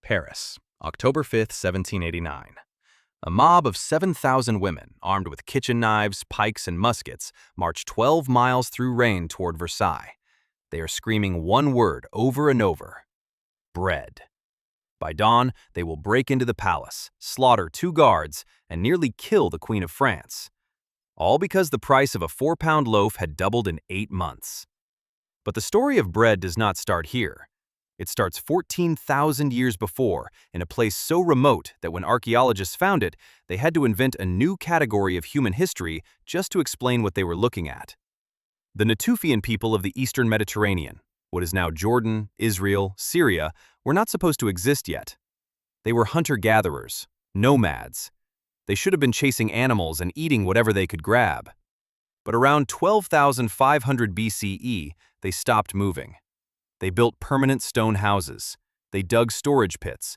Paris, October 5th, 1789. A mob of 7,000 women, armed with kitchen knives, pikes, and muskets, march 12 miles through rain toward Versailles. They are screaming one word over and over: bread. By dawn, they will break into the palace, slaughter 2 guards, and nearly kill the Queen of France. All because the price of a 4-pound loaf had doubled in 8 months. But the story of bread does not start here. It starts 14,000 years before, in a place so remote that when archaeologists found it, they had to invent a new category of human history just to explain what they were looking at. The Natufian people of the Eastern Mediterranean, what is now Jordan, Israel, Syria, were not supposed to exist yet. They were hunter-gatherers, nomads. They should have been chasing animals and eating whatever they could grab. But around 12,500 BCE, they stopped moving. They built permanent stone houses. They dug storage pits.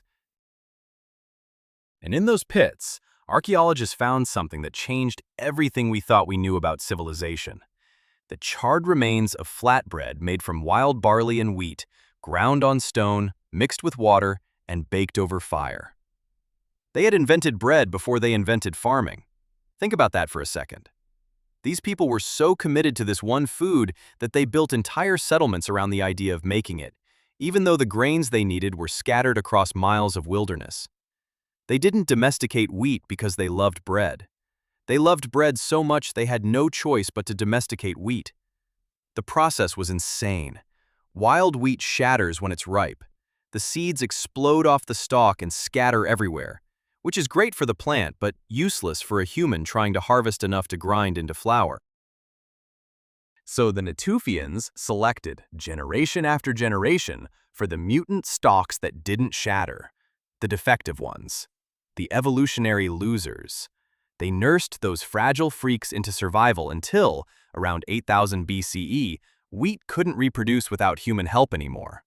And in those pits, archaeologists found something that changed everything we thought we knew about civilization. The charred remains of flatbread made from wild barley and wheat, ground on stone, mixed with water, and baked over fire. They had invented bread before they invented farming. Think about that for a second. These people were so committed to this one food that they built entire settlements around the idea of making it, even though the grains they needed were scattered across miles of wilderness. They didn't domesticate wheat because they loved bread. They loved bread so much they had no choice but to domesticate wheat. The process was insane. Wild wheat shatters when it's ripe. The seeds explode off the stalk and scatter everywhere, which is great for the plant but useless for a human trying to harvest enough to grind into flour. So the Natufians selected, generation after generation, for the mutant stalks that didn't shatter, the defective ones, the evolutionary losers. They nursed those fragile freaks into survival until, around 8,000 BCE, wheat couldn't reproduce without human help anymore.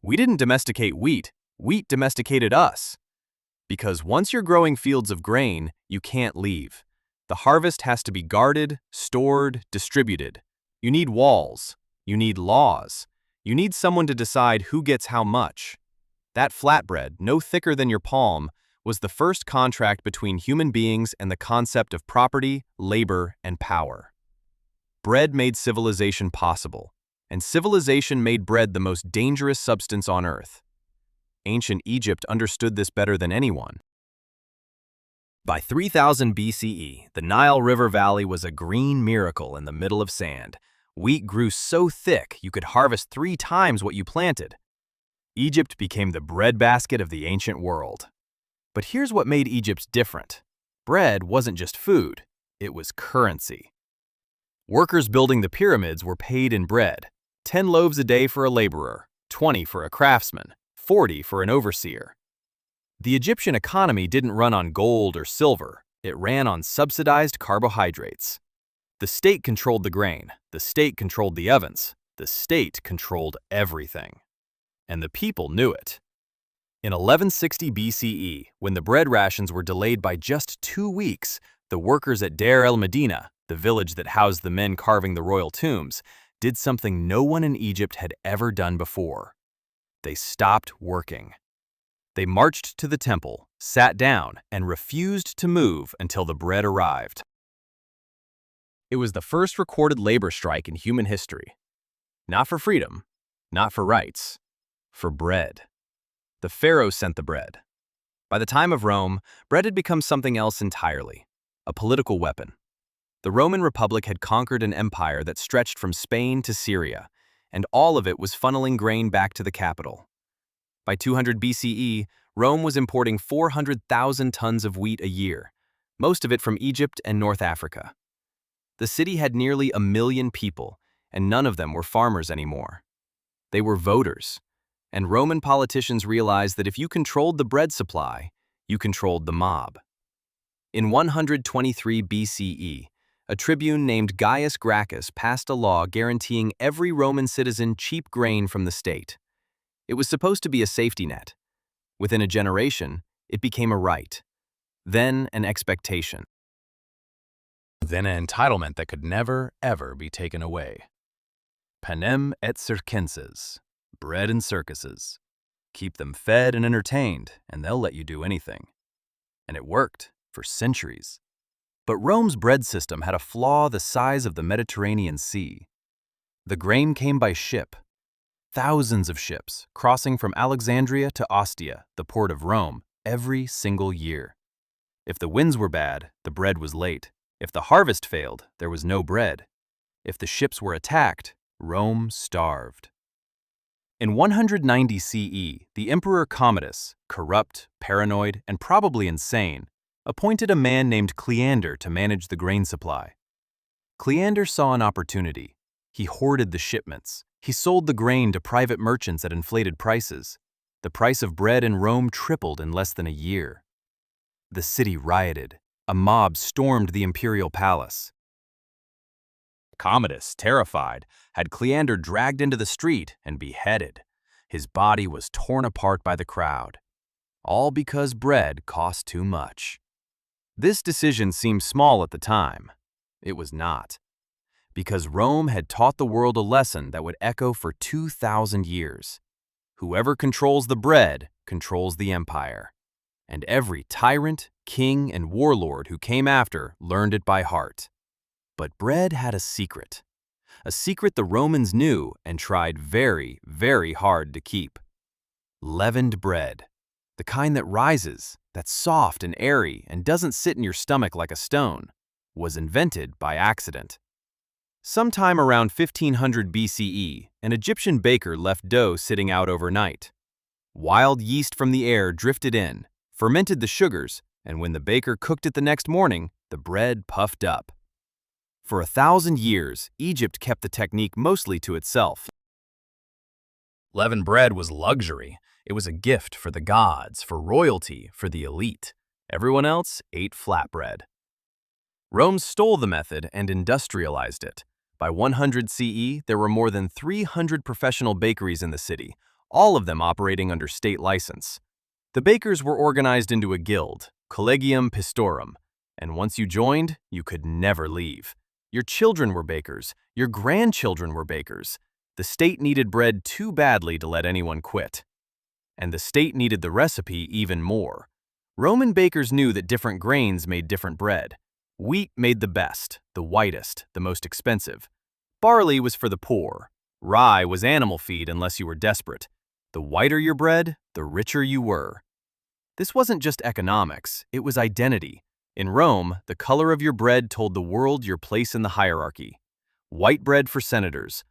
We didn't domesticate wheat, wheat domesticated us. Because once you're growing fields of grain, you can't leave. The harvest has to be guarded, stored, distributed. You need walls. You need laws. You need someone to decide who gets how much. That flatbread, no thicker than your palm, was the first contract between human beings and the concept of property, labor, and power. Bread made civilization possible, and civilization made bread the most dangerous substance on earth. Ancient Egypt understood this better than anyone. By 3000 BCE, the Nile River Valley was a green miracle in the middle of sand. Wheat grew so thick you could harvest 3 times what you planted. Egypt became the breadbasket of the ancient world. But here's what made Egypt different. Bread wasn't just food, it was currency. Workers building the pyramids were paid in bread. 10 loaves a day for a laborer, 20 for a craftsman, 40 for an overseer. The Egyptian economy didn't run on gold or silver, it ran on subsidized carbohydrates. The state controlled the grain, the state controlled the ovens, the state controlled everything. And the people knew it. In 1160 BCE, when the bread rations were delayed by just 2 weeks, the workers at Deir el-Medina, the village that housed the men carving the royal tombs, did something no one in Egypt had ever done before. They stopped working. They marched to the temple, sat down, and refused to move until the bread arrived. It was the first recorded labor strike in human history. Not for freedom, not for rights, for bread. The pharaoh sent the bread. By the time of Rome, bread had become something else entirely, a political weapon. The Roman Republic had conquered an empire that stretched from Spain to Syria, and all of it was funneling grain back to the capital. By 200 BCE, Rome was importing 400,000 tons of wheat a year, most of it from Egypt and North Africa. The city had nearly 1 million people, and none of them were farmers anymore. They were voters, and Roman politicians realized that if you controlled the bread supply, you controlled the mob. In 123 BCE, a tribune named Gaius Gracchus passed a law guaranteeing every Roman citizen cheap grain from the state. It was supposed to be a safety net. Within a generation, it became a right, then an expectation, then an entitlement that could never, ever be taken away. Panem et circenses, bread and circuses. Keep them fed and entertained, and they'll let you do anything. And it worked for centuries. But Rome's bread system had a flaw the size of the Mediterranean Sea. The grain came by ship. Thousands of ships crossing from Alexandria to Ostia, the port of Rome, every single year. If the winds were bad, the bread was late. If the harvest failed, there was no bread. If the ships were attacked, Rome starved. In 190 CE, the Emperor Commodus, corrupt, paranoid, and probably insane, appointed a man named Cleander to manage the grain supply. Cleander saw an opportunity. He hoarded the shipments. He sold the grain to private merchants at inflated prices. The price of bread in Rome tripled in less than a year. The city rioted. A mob stormed the imperial palace. Commodus, terrified, had Cleander dragged into the street and beheaded. His body was torn apart by the crowd. All because bread cost too much. This decision seemed small at the time. It was not. Because Rome had taught the world a lesson that would echo for 2,000 years. Whoever controls the bread controls the empire. And every tyrant, king, and warlord who came after learned it by heart. But bread had a secret the Romans knew and tried very, very hard to keep. Leavened bread, the kind that rises, that's soft and airy and doesn't sit in your stomach like a stone, was invented by accident. Sometime around 1500 BCE, an Egyptian baker left dough sitting out overnight. Wild yeast from the air drifted in, fermented the sugars, and when the baker cooked it the next morning, the bread puffed up. For 1,000 years, Egypt kept the technique mostly to itself. Leavened bread was luxury. It was a gift for the gods, for royalty, for the elite. Everyone else ate flatbread. Rome stole the method and industrialized it. By 100 CE, there were more than 300 professional bakeries in the city, all of them operating under state license. The bakers were organized into a guild, Collegium Pistorum, and once you joined, you could never leave. Your children were bakers. Your grandchildren were bakers. The state needed bread too badly to let anyone quit. And the state needed the recipe even more. Roman bakers knew that different grains made different bread. Wheat made the best, the whitest, the most expensive. Barley was for the poor. Rye was animal feed unless you were desperate. The whiter your bread, the richer you were. This wasn't just economics, it was identity. In Rome, the color of your bread told the world your place in the hierarchy. White bread for senators.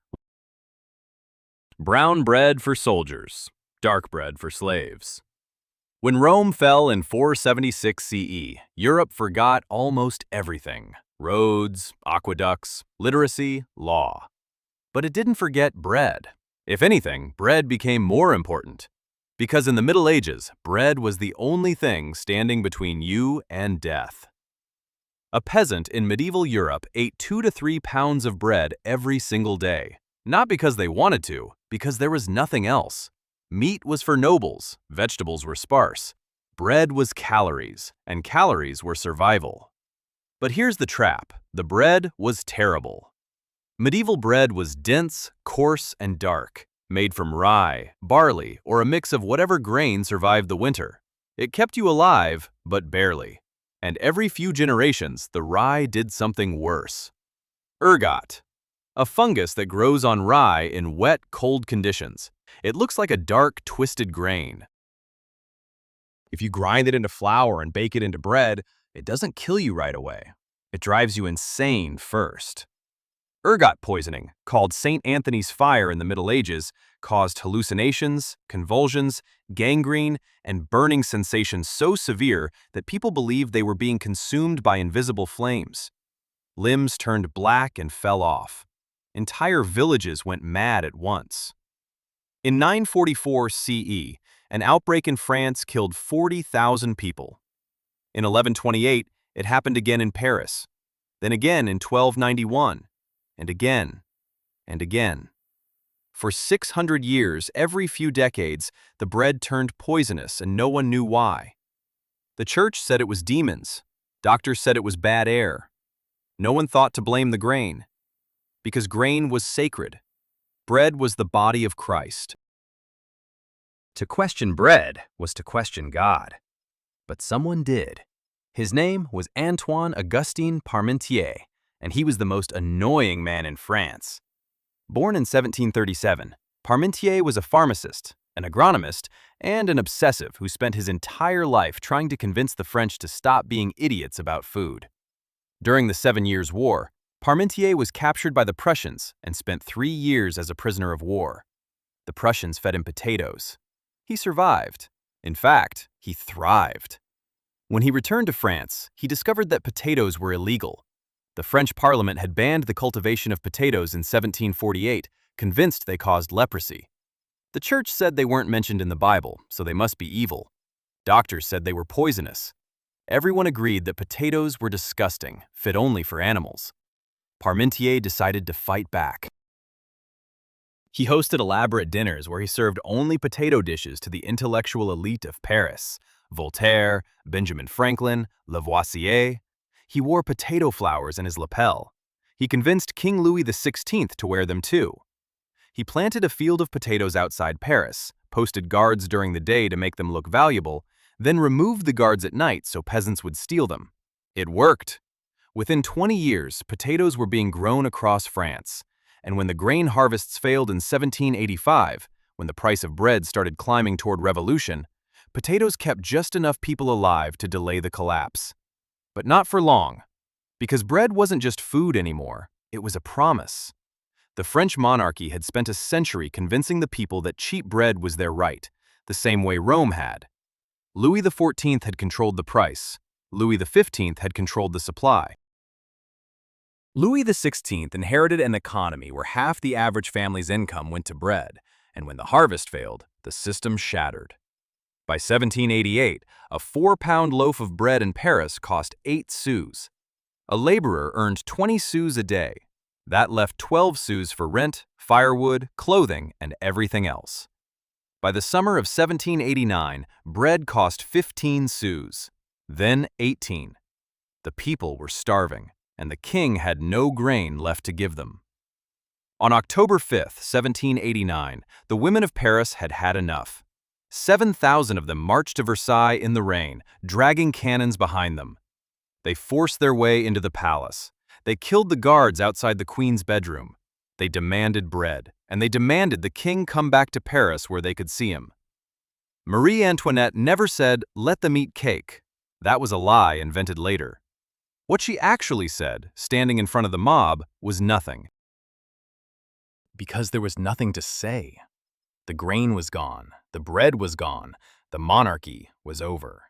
Brown bread for soldiers. Dark bread for slaves. When Rome fell in 476 CE, Europe forgot almost everything. Roads, aqueducts, literacy, law. But it didn't forget bread. If anything, bread became more important. Because in the Middle Ages, bread was the only thing standing between you and death. A peasant in medieval Europe ate 2 to 3 pounds of bread every single day. Not because they wanted to, because there was nothing else. Meat was for nobles, vegetables were sparse. Bread was calories, and calories were survival. But here's the trap: the bread was terrible. Medieval bread was dense, coarse, and dark, made from rye, barley, or a mix of whatever grain survived the winter. It kept you alive, but barely. And every few generations, the rye did something worse. Ergot, a fungus that grows on rye in wet, cold conditions. It looks like a dark, twisted grain. If you grind it into flour and bake it into bread, it doesn't kill you right away. It drives you insane first. Ergot poisoning, called St. Anthony's fire in the Middle Ages, caused hallucinations, convulsions, gangrene, and burning sensations so severe that people believed they were being consumed by invisible flames. Limbs turned black and fell off. Entire villages went mad at once. In 944 CE, an outbreak in France killed 40,000 people. In 1128, it happened again in Paris, then again in 1291, and again, and again. For 600 years, every few decades, the bread turned poisonous and no one knew why. The church said it was demons. Doctors said it was bad air. No one thought to blame the grain, because grain was sacred. Bread was the body of Christ. To question bread was to question God. But someone did. His name was Antoine Augustin Parmentier, and he was the most annoying man in France. Born in 1737, Parmentier was a pharmacist, an agronomist, and an obsessive who spent his entire life trying to convince the French to stop being idiots about food. During the 7 Years' War, Parmentier was captured by the Prussians and spent 3 years as a prisoner of war. The Prussians fed him potatoes. He survived. In fact, he thrived. When he returned to France, he discovered that potatoes were illegal. The French Parliament had banned the cultivation of potatoes in 1748, convinced they caused leprosy. The church said they weren't mentioned in the Bible, so they must be evil. Doctors said they were poisonous. Everyone agreed that potatoes were disgusting, fit only for animals. Parmentier decided to fight back. He hosted elaborate dinners where he served only potato dishes to the intellectual elite of Paris: Voltaire, Benjamin Franklin, Lavoisier. He wore potato flowers in his lapel. He convinced King Louis XVI to wear them too. He planted a field of potatoes outside Paris, posted guards during the day to make them look valuable, then removed the guards at night so peasants would steal them. It worked. Within 20 years, potatoes were being grown across France, and when the grain harvests failed in 1785, when the price of bread started climbing toward revolution, potatoes kept just enough people alive to delay the collapse. But not for long, because bread wasn't just food anymore, it was a promise. The French monarchy had spent a century convincing the people that cheap bread was their right, the same way Rome had. Louis XIV had controlled the price. Louis XV had controlled the supply. Louis XVI inherited an economy where half the average family's income went to bread, and when the harvest failed, the system shattered. By 1788, a 4-pound loaf of bread in Paris cost 8 sous. A laborer earned 20 sous a day. That left 12 sous for rent, firewood, clothing, and everything else. By the summer of 1789, bread cost 15 sous, then 18. The people were starving, and the king had no grain left to give them. On October 5, 1789, the women of Paris had had enough. 7,000 of them marched to Versailles in the rain, dragging cannons behind them. They forced their way into the palace. They killed the guards outside the queen's bedroom. They demanded bread, and they demanded the king come back to Paris where they could see him. Marie Antoinette never said, "Let them eat cake." That was a lie invented later. What she actually said, standing in front of the mob, was nothing. Because there was nothing to say. The grain was gone, the bread was gone, the monarchy was over.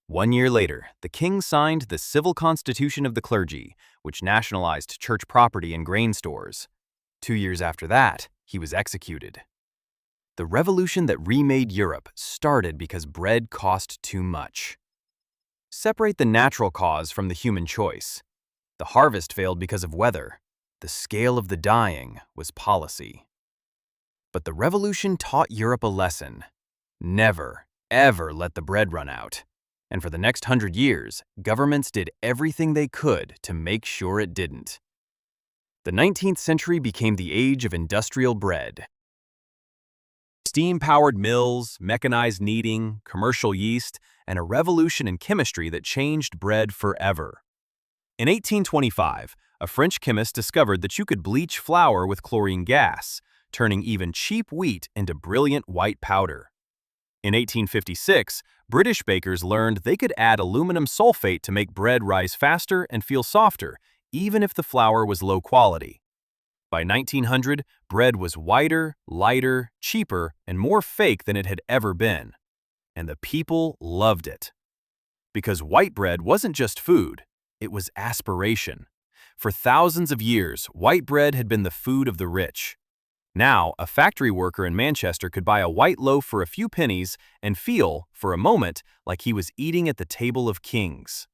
1 year later, the king signed the Civil Constitution of the Clergy, which nationalized church property and grain stores. 2 years after that, he was executed. The revolution that remade Europe started because bread cost too much. Separate the natural cause from the human choice. The harvest failed because of weather. The scale of the dying was policy. But the revolution taught Europe a lesson. Never, ever let the bread run out. And for the next 100 years, governments did everything they could to make sure it didn't. The 19th century became the age of industrial bread. Steam-powered mills, mechanized kneading, commercial yeast, and a revolution in chemistry that changed bread forever. In 1825, a French chemist discovered that you could bleach flour with chlorine gas, turning even cheap wheat into brilliant white powder. In 1856, British bakers learned they could add aluminum sulfate to make bread rise faster and feel softer, even if the flour was low quality. By 1900, bread was whiter, lighter, cheaper, and more fake than it had ever been. And the people loved it. Because white bread wasn't just food, it was aspiration. For thousands of years, white bread had been the food of the rich. Now, a factory worker in Manchester could buy a white loaf for a few pennies and feel, for a moment, like he was eating at the table of kings.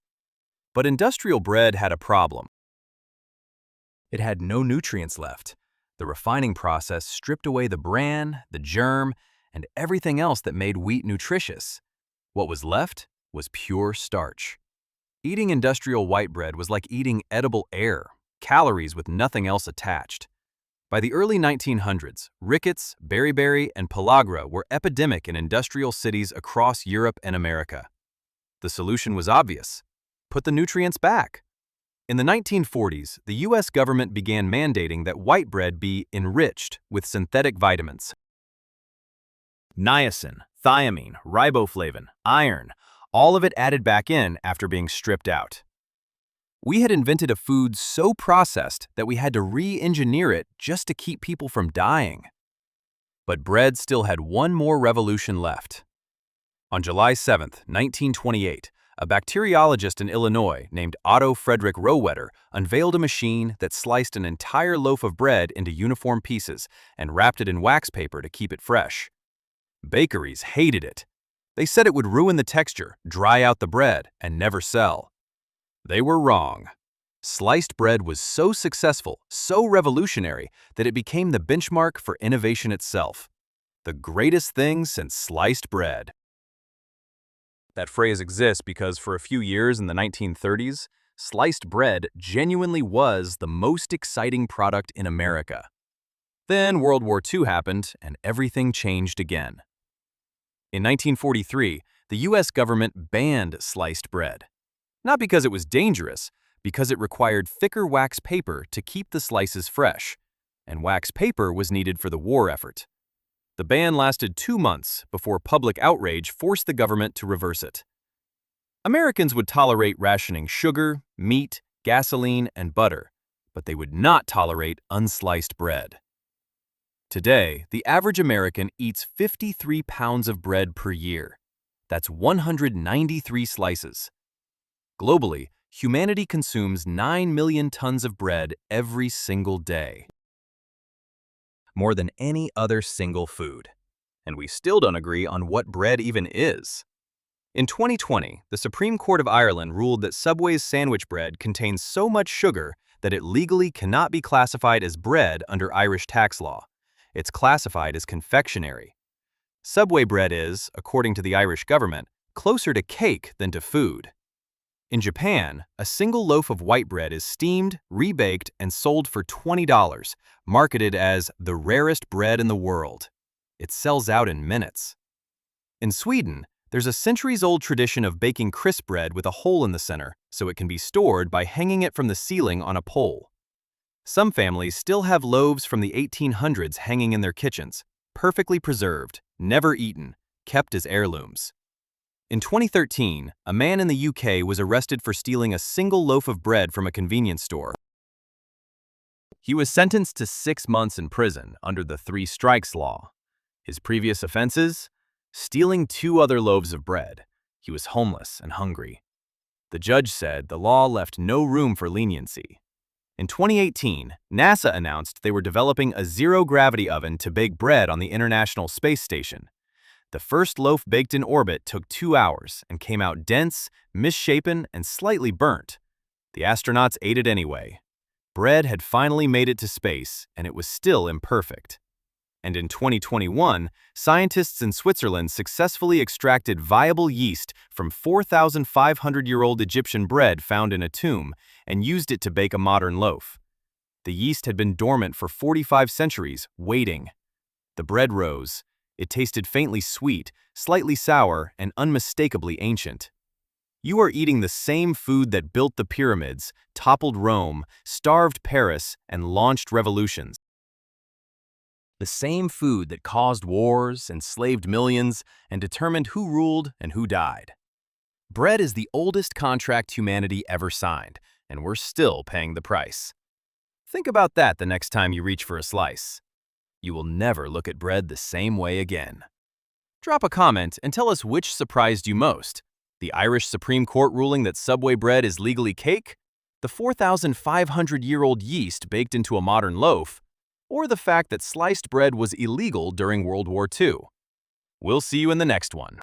But industrial bread had a problem. It had no nutrients left. The refining process stripped away the bran, the germ, and everything else that made wheat nutritious. What was left was pure starch. Eating industrial white bread was like eating edible air, calories with nothing else attached. By the early 1900s, rickets, beriberi, and pellagra were epidemic in industrial cities across Europe and America. The solution was obvious: put the nutrients back. In the 1940s, the U.S. government began mandating that white bread be enriched with synthetic vitamins. Niacin, thiamine, riboflavin, iron, all of it added back in after being stripped out. We had invented a food so processed that we had to re-engineer it just to keep people from dying. But bread still had one more revolution left. On July 7, 1928, a bacteriologist in Illinois named Otto Frederick Rohwedder unveiled a machine that sliced an entire loaf of bread into uniform pieces and wrapped it in wax paper to keep it fresh. Bakeries hated it. They said it would ruin the texture, dry out the bread, and never sell. They were wrong. Sliced bread was so successful, so revolutionary, that it became the benchmark for innovation itself. The greatest thing since sliced bread. That phrase exists because for a few years in the 1930s, sliced bread genuinely was the most exciting product in America. Then World War II happened, and everything changed again. In 1943, the U.S. government banned sliced bread. Not because it was dangerous, because it required thicker wax paper to keep the slices fresh, and wax paper was needed for the war effort. The ban lasted 2 months before public outrage forced the government to reverse it. Americans would tolerate rationing sugar, meat, gasoline, and butter, but they would not tolerate unsliced bread. Today, the average American eats 53 pounds of bread per year. That's 193 slices. Globally, humanity consumes 9 million tons of bread every single day. More than any other single food. And we still don't agree on what bread even is. In 2020, the Supreme Court of Ireland ruled that Subway's sandwich bread contains so much sugar that it legally cannot be classified as bread under Irish tax law. It's classified as confectionery. Subway bread is, according to the Irish government, closer to cake than to food. In Japan, a single loaf of white bread is steamed, rebaked, and sold for $20, marketed as the rarest bread in the world. It sells out in minutes. In Sweden, there's a centuries-old tradition of baking crisp bread with a hole in the center, so it can be stored by hanging it from the ceiling on a pole. Some families still have loaves from the 1800s hanging in their kitchens, perfectly preserved, never eaten, kept as heirlooms. In 2013, a man in the UK was arrested for stealing a single loaf of bread from a convenience store. He was sentenced to 6 months in prison under the 3 strikes law. His previous offenses? Stealing 2 other loaves of bread. He was homeless and hungry. The judge said the law left no room for leniency. In 2018, NASA announced they were developing a zero-gravity oven to bake bread on the International Space Station. The first loaf baked in orbit took 2 hours and came out dense, misshapen, and slightly burnt. The astronauts ate it anyway. Bread had finally made it to space, and it was still imperfect. And in 2021, scientists in Switzerland successfully extracted viable yeast from 4,500-year-old Egyptian bread found in a tomb and used it to bake a modern loaf. The yeast had been dormant for 45 centuries, waiting. The bread rose. It tasted faintly sweet, slightly sour, and unmistakably ancient. You are eating the same food that built the pyramids, toppled Rome, starved Paris, and launched revolutions. The same food that caused wars, enslaved millions, and determined who ruled and who died. Bread is the oldest contract humanity ever signed, and we're still paying the price. Think about that the next time you reach for a slice. You will never look at bread the same way again. Drop a comment and tell us which surprised you most. The Irish Supreme Court ruling that Subway bread is legally cake, the 4,500-year-old yeast baked into a modern loaf, or the fact that sliced bread was illegal during World War II. We'll see you in the next one.